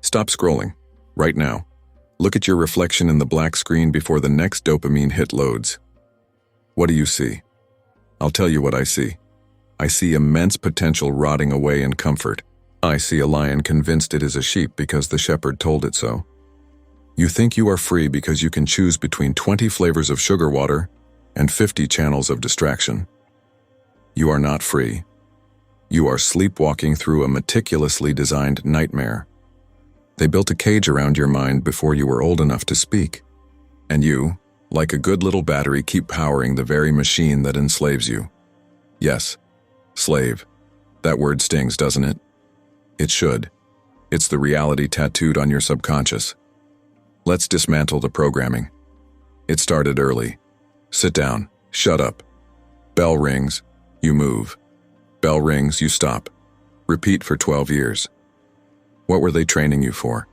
Stop scrolling. Right now. Look at your reflection in the black screen before the next dopamine hit loads. What do you see? I'll tell you what I see. I see immense potential rotting away in comfort. I see a lion convinced it is a sheep because the shepherd told it so. You think you are free because you can choose between 20 flavors of sugar water and 50 channels of distraction. You are not free. You are sleepwalking through a meticulously designed nightmare. They built a cage around your mind before you were old enough to speak. And you, like a good little battery, keep powering the very machine that enslaves you. Yes, slave. That word stings, doesn't it? It should. It's the reality tattooed on your subconscious. Let's dismantle the programming. It started early. Sit down. Shut up. Bell rings. You move. Bell rings. You stop. Repeat for 12 years. What were they training you for?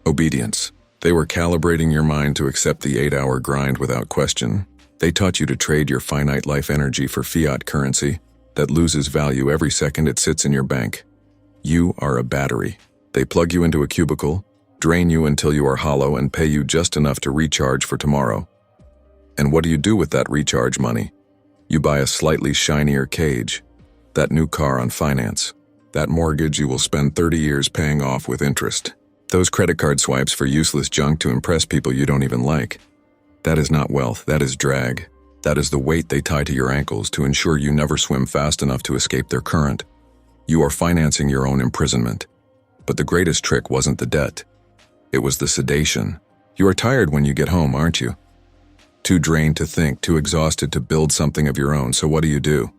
Obedience. They were calibrating your mind to accept the 8-hour grind without question. They taught you to trade your finite life energy for fiat currency that loses value every second it sits in your bank. You are a battery. They plug you into a cubicle, drain you until you are hollow, and pay you just enough to recharge for tomorrow. And what do you do with that recharge money? You buy a slightly shinier cage, that new car on finance, that mortgage you will spend 30 years paying off with interest, those credit card swipes for useless junk to impress people you don't even like. That is not wealth, that is drag. That is the weight they tie to your ankles to ensure you never swim fast enough to escape their current. You are financing your own imprisonment. But the greatest trick wasn't the debt. It was the sedation. You are tired when you get home, aren't you? Too drained to think, too exhausted to build something of your own, so what do?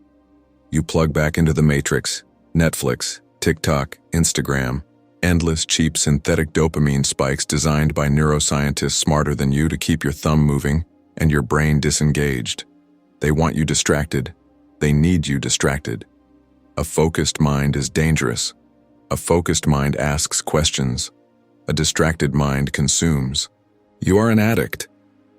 You plug back into the matrix. Netflix, TikTok, Instagram, endless cheap synthetic dopamine spikes designed by neuroscientists smarter than you to keep your thumb moving and your brain disengaged. They want you distracted. They need you distracted. A focused mind is dangerous. A focused mind asks questions. A distracted mind consumes. You are an addict,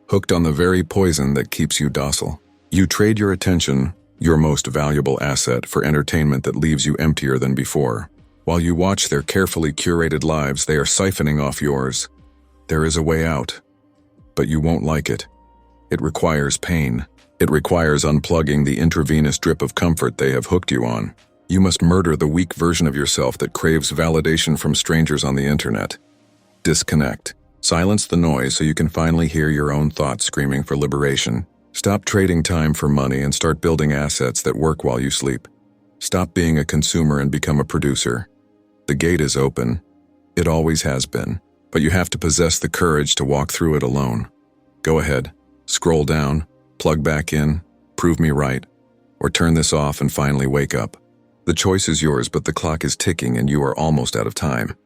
hooked on the very poison that keeps you docile. You trade your attention, your most valuable asset, for entertainment that leaves you emptier than before. While you watch their carefully curated lives, they are siphoning off yours. There is a way out, but you won't like it. It requires pain. It requires unplugging the intravenous drip of comfort they have hooked you on. You must murder the weak version of yourself that craves validation from strangers on the internet. Disconnect. Silence the noise so you can finally hear your own thoughts screaming for liberation. Stop trading time for money and start building assets that work while you sleep. Stop being a consumer and become a producer. The gate is open. It always has been. But you have to possess the courage to walk through it alone. Go ahead. Scroll down. Plug back in. Prove me right. Or turn this off and finally wake up. The choice is yours, but the clock is ticking and you are almost out of time.